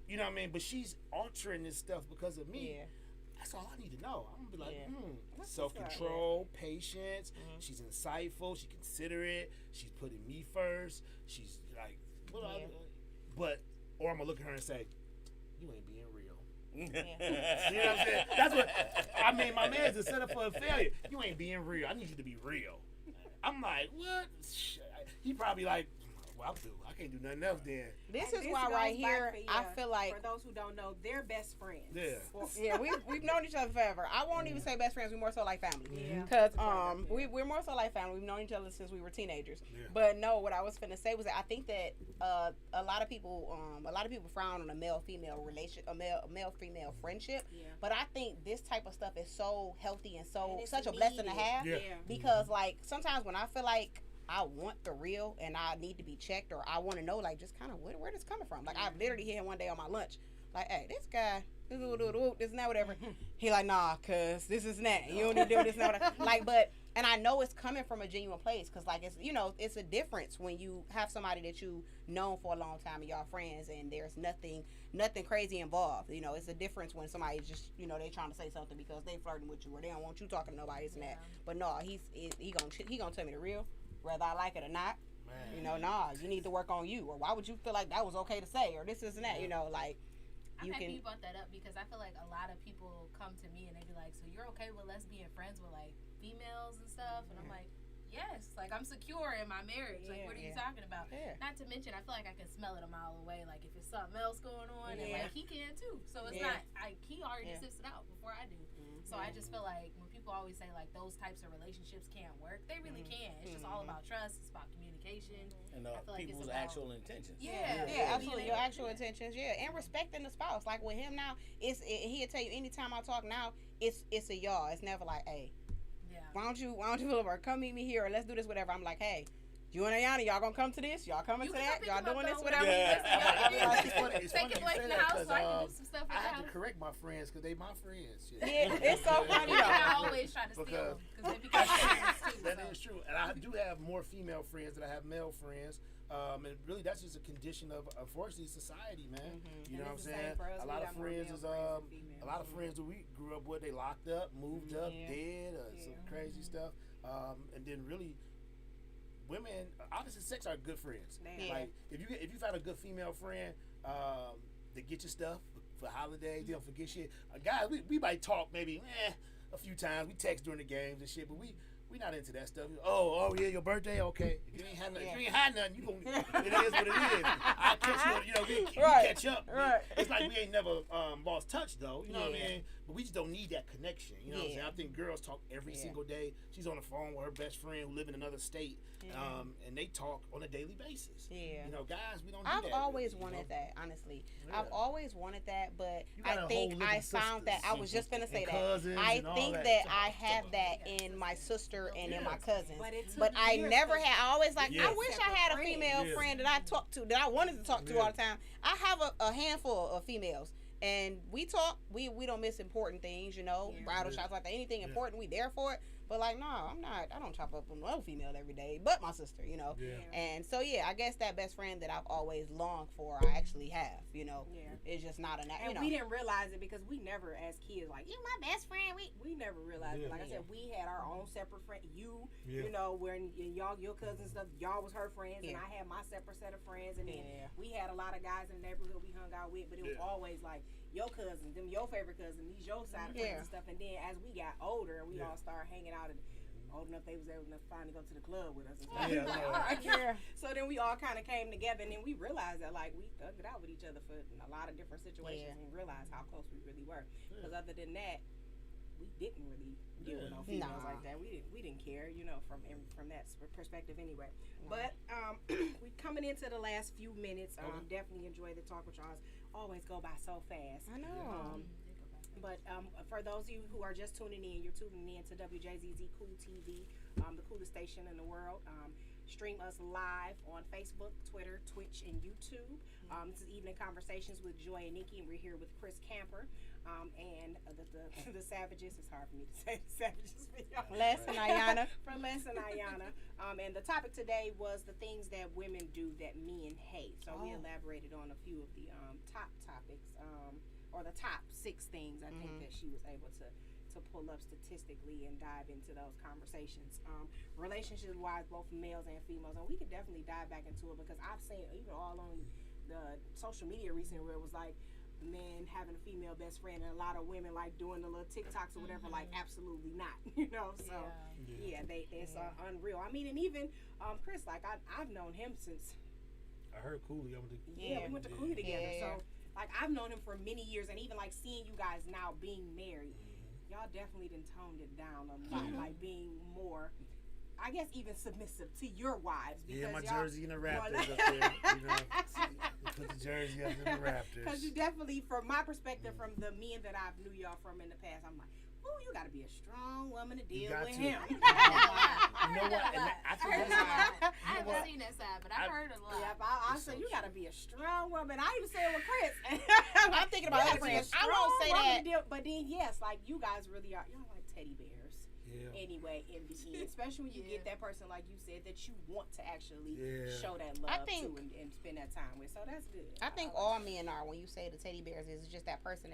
You know what I mean? But she's altering this stuff because of me. Yeah. That's all I need to know. I'm gonna be like, Yeah. self-control, patience. She's insightful. She's considerate. She's putting me first. She's like, or I'm gonna look at her and say, you ain't being real. You know what I'm saying? That's what I mean. My man's a setup for a failure. You ain't being real. I need you to be real. I'm like, what? He probably like, well, I'll do. I can't do nothing else then. This And is why goes right back here, to, I feel like for those who don't know, they're best friends. Yeah. Well, yeah, we've known each other forever. I won't even say best friends. We're more so like family. Yeah. Cause we're more so like family. We've known each other since we were teenagers. Yeah. But no, what I was finna say was that I think that a lot of people frown on a male-female relation, a male-female friendship. Yeah. But I think this type of stuff is so healthy and And it's such a blessing to needed. have. Yeah. Because like sometimes when I feel like I want the real and I need to be checked, or I want to know like just kind of where this coming from. Like I literally hit him one day on my lunch. like, hey, this guy, this and that, whatever. He like, nah, cause this is that. You don't need to do this and that. Like, but, and I know it's coming from a genuine place, cause like it's, you know, it's a difference when you have somebody that you known for a long time and y'all friends, and there's nothing crazy involved. You know, it's a difference when somebody's just, you know, they trying to say something because they flirting with you or they don't want you talking to nobody, this and that. But no, he gonna tell me the real, whether I like it or not. Man. You know, nah, you need to work on you, or why would you feel like that was okay to say, or this and that. You know, like. I'm happy you brought that up because I feel like a lot of people come to me and they be like, so you're okay with us being friends with like females and stuff? And I'm like, yes, like I'm secure in my marriage. Like, what are you talking about? Not to mention, I feel like I can smell it a mile away. Like if it's something else going on, and like he can too. So it's not, he already sifts it out before I do. So I just feel like when people always say like those types of relationships can't work, they really can. It's just all about trust. It's about communication. And people's actual intentions. Yeah, absolutely. Your actual intentions, and respecting the spouse. Like with him now, he'll tell you anytime I talk now, it's a y'all. It's never like, hey, why don't you come meet me here or let's do this, whatever. I'm like, hey, you and Ayana, y'all gonna come to this? Y'all coming to that? Y'all doing this, whatever? It's funny you say that because I have to correct my friends because they my friends. Yeah, it's so funny. I always try to steal them because they become friends too. That is true, and I do have more female friends than I have male friends. And really, that's just a condition of, unfortunately, society, man. You know what I'm saying? A lot of friends that we grew up with, they locked up, moved up, dead, some crazy stuff, and then really. Women, opposite sex are good friends. Like if you find a good female friend, they get your stuff for holidays, they don't forget shit. Guys, we might talk maybe a few times. We text during the games and shit, but we not into that stuff. Oh yeah, your birthday, okay. If you ain't had nothing, you gonna it is what it is. I catch you, we catch up. Right. It's like we ain't never lost touch though. You know what I mean? But we just don't need that connection. You know what I'm saying? I think girls talk every single day. She's on the phone with her best friend who live in another state. And they talk on a daily basis. Yeah. You know, guys, we don't do that. I've always wanted that, honestly. Yeah. I've always wanted that, but I think I found that I was just gonna say that. I think that I have that in my sister and in my cousins. But I never had. I always like. I wish I had a female friend that I talked to, that I wanted to talk to all the time. I have a handful of females. And we talk. We don't miss important things, you know, bridal shots like that. Anything important, we there for it. But like, no, I'm not. I don't chop up with no female every day, but my sister, you know. Yeah. And so I guess that best friend that I've always longed for, I actually have. You know, it's just not and we didn't realize it because we never, as kids, like you're my best friend. We never realized it. Like I said, we had our own separate friend. You know, when y'all, your cousins stuff, y'all was her friends, and I had my separate set of friends, and then we had a lot of guys in the neighborhood we hung out with, but it was always like your cousins, them your favorite cousins, these your side of friends and stuff. And then as we got older and we all started hanging out and old enough, they was able to finally go to the club with us and stuff. So then we all kind of came together, and then we realized that like we thugged it out with each other for a lot of different situations and realized how close we really were. Because other than that, we didn't really deal with no females like that. We didn't care, you know, from that perspective anyway. But we coming into the last few minutes. Definitely enjoy the talk with y'all. Always go by so fast. I know. But for those of you who are just tuning in, you're tuning in to Wjzz Cool TV, the coolest station in the world. Stream us live on Facebook, Twitter, Twitch, and YouTube. This is Evening Conversations with Joy and Nikki, and we're here with Chris Camper and the Savages. It's hard for me to say the Savages for y'all. Les and Ayana. From Les and Ayana. And the topic today was the things that women do that men hate. So we elaborated on a few of the top topics, or the top 6 things I think that she was able to pull up statistically and dive into those conversations. Relationship wise, both males and females, and we could definitely dive back into it because I've seen even all on the social media recently where it was like men having a female best friend and a lot of women like doing the little TikToks or whatever, like absolutely not, you know. So it's unreal. I mean, and even Chris, like I've known him since I heard Cooley. We went to Cooley together. So like I've known him for many years, and even like seeing you guys now being married, y'all definitely done toned it down a lot, like being more, I guess, even submissive to your wives. Because my jersey and the Raptors up there, you know. Put the jersey up in the Raptors. Because you definitely, from my perspective, from the men that I've knew y'all from in the past, I'm like, ooh, you got to be a strong woman to deal got with to. him. You know what? I And heard I think that a that's lot. I you know haven't what? seen that side, but I've heard a lot. Yeah, I It's say so you got to true. be a strong woman. I even say it with Chris. I'm thinking about You other gotta be a friends. I won't say strong woman that. to deal- But then, yes, like you guys really are. Y'all like teddy bears. Yeah. Anyway, in the end, especially when you Yeah. get that person, like you said, that you want to actually Yeah. show that I love think- to and spend that time with. So that's good. I think all men are, when you say the teddy bears, is just that person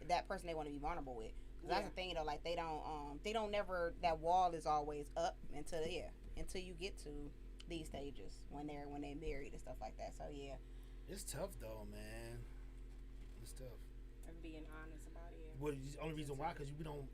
that person they want to be vulnerable with. 'Cause that's Yeah. the thing though, like they don't never, that wall is always up until you get to these stages when they're married and stuff like that. So yeah. It's tough though, man. It's tough. And being honest about it. Well, the only reason why, because we don't.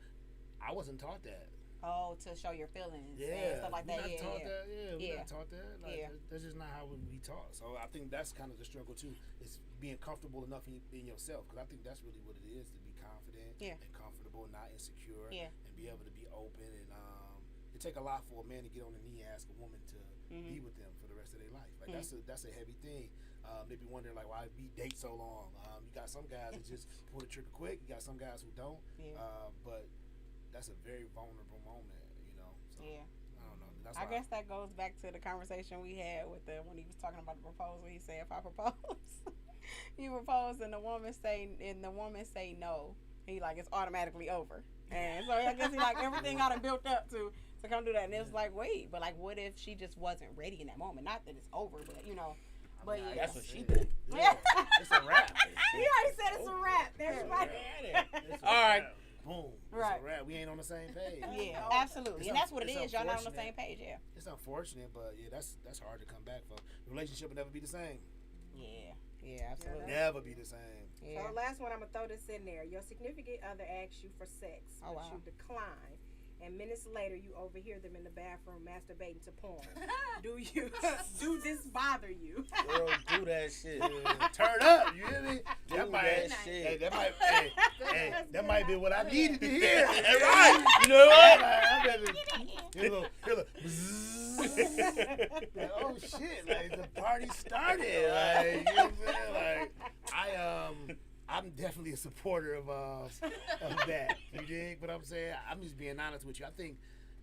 I wasn't taught that. Oh, to show your feelings and Yeah, stuff like we that. not Yeah, taught yeah. that. Yeah, we Yeah. not taught that. Like, Yeah. that's just not how we taught. So I think that's kind of the struggle too. Is being comfortable enough in yourself, because I think that's really what it is, to be confident Yeah. and comfortable, not insecure, Yeah. and be able to be open. And it take a lot for a man to get on the knee and ask a woman to be with them for the rest of their life. Like that's a heavy thing. They be wondering like, why we date so long. You got some guys that just pull the trigger quick. You got some guys who don't. Yeah. But that's a very vulnerable moment, you know. So, Yeah. I don't know. That's I why guess that goes back to the conversation we had with when he was talking about the proposal. He said, if I propose, you propose and the woman say no, he like, it's automatically over. And so I guess he like, everything got him built up to come do that. And it was like, wait, but like, what if she just wasn't ready in that moment? Not that it's over, but you know. But yeah. That's what she did. Yeah. It's a wrap. He already said it's a wrap. That's right. It's a All right. wrap. Boom. Right. It's a wrap. We ain't on the same page. Yeah, Oh, absolutely. It's And that's what it it's is. Y'all not on the unfortunate. same page, yeah. It's unfortunate, but yeah, that's hard to come back from. Relationship will never be the same. Yeah, absolutely. Never be the same. Yeah. So last one, I'm gonna throw this in there. Your significant other asks you for sex, Oh, but wow. you decline, and minutes later you overhear them in the bathroom masturbating to porn. Do this bother you? Girl, do that shit. Yeah, turn up, you hear me? Do That might, that hey, shit. that might, that might be what I needed to hear. That's right. You know what? I better hear a little bzzz. Like, oh shit! Like the party started. Like, you know what I'm saying? Like I'm definitely a supporter of that. You dig what I'm saying? I'm just being honest with you. I think,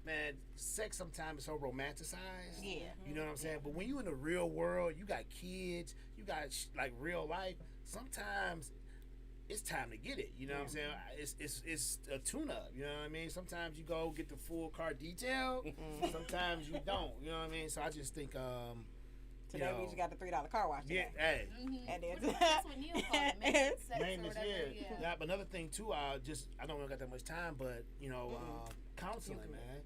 man, sex sometimes is so romanticized. Yeah. You know what I'm saying? But when you in the real world, you got kids, you got like real life. Sometimes it's time to get it. You know what I'm saying? It's a tune-up. You know what I mean? Sometimes you go get the full car detail. Sometimes you don't. You know what I mean? So I just think, Today we just got the $3 car wash. yeah, Today. hey. And then That's what Neil called it, maintenance sex or Maintenance, whatever. yeah. But another thing too, I don't really got that much time, but you know, counseling, man.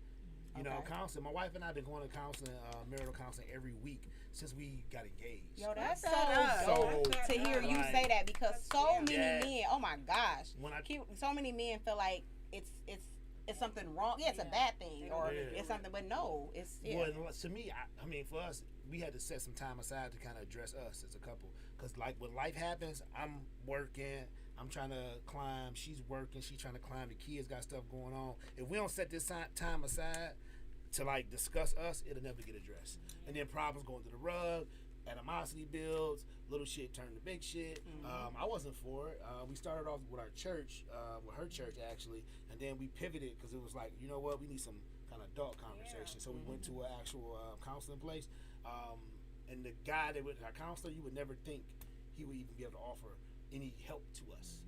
You know, Okay. counseling. My wife and I have been going to counseling, marital counseling every week since we got engaged. Yo, that's so That's dope up. to hear you Like- say that, because so many Yeah. men, oh my gosh, When I so many men feel like it's something wrong. Yeah, it's a Yeah. bad thing, or Yeah. it's something, but no, it's Well, and to me, I mean, for us, we had to set some time aside to kind of address us as a couple. Because, like, when life happens, I'm working, I'm trying to climb, she's working, she's trying to climb, the kids got stuff going on. If we don't set this time aside to, like, discuss us, it'll never get addressed. And then problems go into the rug, animosity builds, little shit turn to big shit. I wasn't for it. We started off with our church, with her church, actually, and then we pivoted because it was like, you know what, we need some kind of adult conversation. So we went to an actual counseling place. And the guy that was our counselor, you would never think he would even be able to offer any help to us.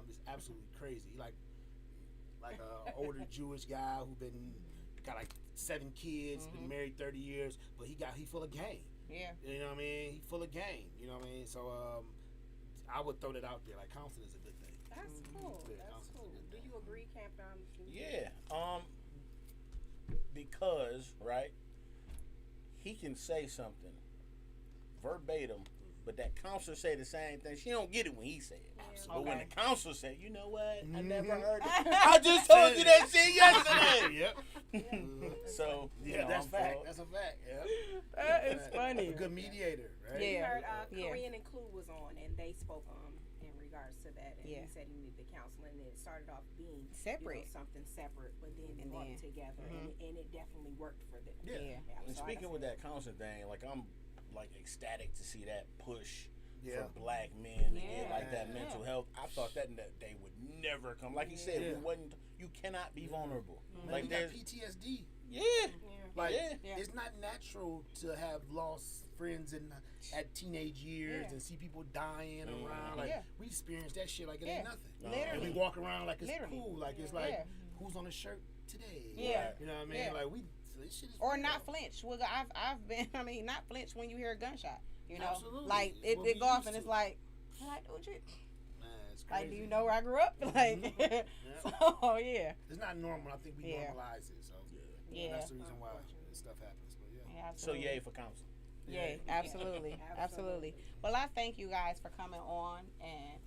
It's absolutely crazy. Like a older Jewish guy who got like 7 kids, been married 30 years, but he full of game. yeah. You know what I mean? He full of game. You know what I mean? So I would throw that out there. Like, counseling is a good thing. That's cool. Yeah, That's counseling's a cool. good Do thing. you agree, Captain? Yeah. Because, right, he can say something verbatim, but that counselor say the same thing. She don't get it when he say it. But when the counselor say, you know what? I never heard it. I just told you that shit yesterday. Yep. So, you Yeah, know, that's I'm fact. for- That's a fact. Yeah. That is funny. A good mediator, right? We Yeah. heard Yeah. Korean and Clue was on, and they spoke in regards to that. And Yeah. he said he needed the counseling, and it started off being Separate. something separate, but then And brought then- it together, and it definitely worked for them. Yeah. And so speaking I with that counseling thing, like I'm like ecstatic to see that push Yeah. for black men to get Yeah. like that mental health. I thought that day would never come. Like you said, Yeah. we wasn't You cannot be vulnerable. Man, Like we got there's PTSD. yeah. Like Yeah. it's not natural to have lost friends at teenage years Yeah. and see people dying around. Like Yeah. we experience that shit like it Yeah. ain't nothing. Literally. And we walk around like it's Literally. cool. Like it's like Yeah. who's on the shirt today? Yeah. You know what I mean? Yeah. Like so this shit is Or real. not flinch. Well, I've been. I mean, not flinch when you hear a gunshot. You know, Absolutely. like It's what it we go off used and it's to. like, dude, Man, it's like, crazy. do you know where I grew up? Like, Yeah. so yeah. It's not normal. I think we Yeah. normalize it. So Yeah. that's the reason why this stuff happens. But yeah. Yeah, So absolutely. yay for counseling. Yay, Yeah. absolutely, absolutely. Well, I thank you guys for coming on and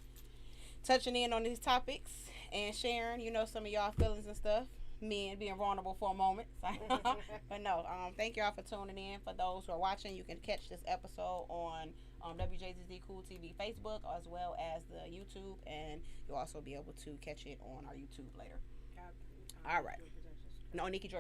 touching in on these topics and sharing, some of y'all feelings and stuff. Men being vulnerable for a moment. But no, thank y'all for tuning in. For those who are watching, you can catch this episode on Wjzz Cool TV Facebook as well as the YouTube, and you'll also be able to catch it on our YouTube later. All right. No, Nikki